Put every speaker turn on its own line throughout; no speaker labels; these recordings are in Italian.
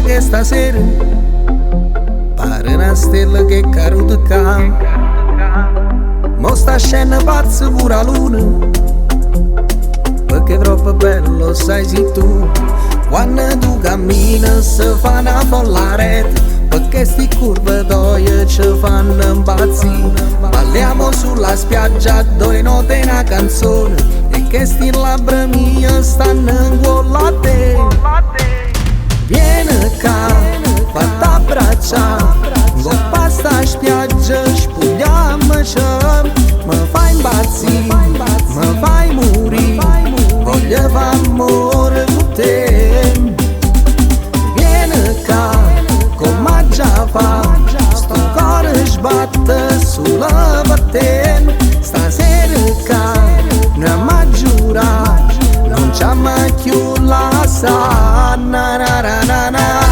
che stasera pare una stella che è caduta. Mo sta scena pazza pure la luna, perché è troppo bello, sai sì tu. Quando tu cammini si fa una folla rete, perché sti curvatoie ci fanno impazzire. Balliamo sulla spiaggia dove note una canzone, e che sti labbra mie stanno incollate a te. Vieni qua, fatti abbracciare, coppa sta spiaggia, spugliamoci. Mi fai impazzire, mi fai morire, voglio fare amore con te. Vieni qua, come già fa, sto cuore sbatte sulla battente. Stasera qua, non mi giura, non c'è mai più la sa, na na na na na.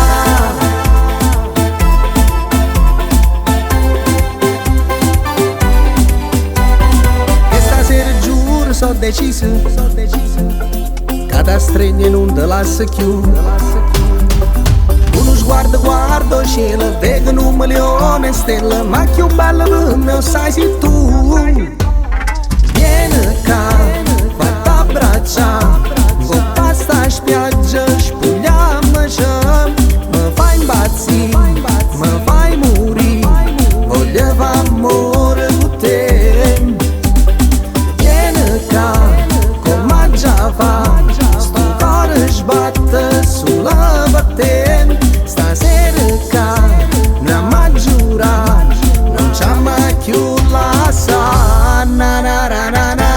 E stasera giuro so deciso, che da stregno non te lascio più. Uno sguardo guardo il cielo, vedo un milione di stelle, ma più bello per me sai sei tu. Vieni qua, fatti abbracciare, coppa sta spiaggia, spugliamoci. Mi fai impazzire, mi fai morire, voglio fare amore con te. Vieni qua, come già fa, sto cuore sbatte sulla battente. Stasera qua, non mi giura, non c'è mai più la sa, na na na na na.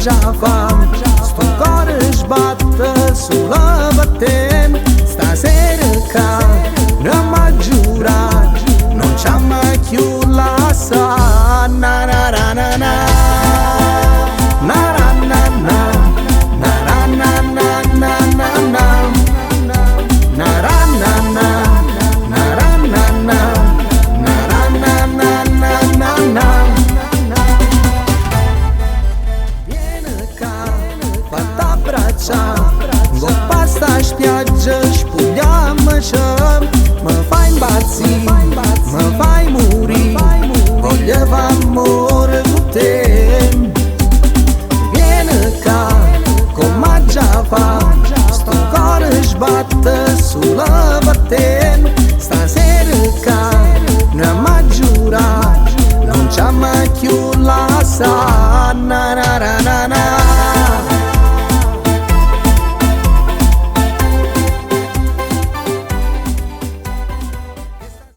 Già fa, sto cuore sbatte sulla battente. Stasera qua, non mi giura, non c'è mai più la sa, na na na na na. Na na na na, na na na na na na. Na na na na, na na na na, na na na na na. Fatti abbracciare, coppa sta spiaggia, spugliamoci. Mi fai impazzire, mi fai morire, voglio fare amore con te. Vieni qua, come già fa, sto cuore sbatte sulla battente. Stasera qua, non mi giura, non c'è mai più la sa, na na na.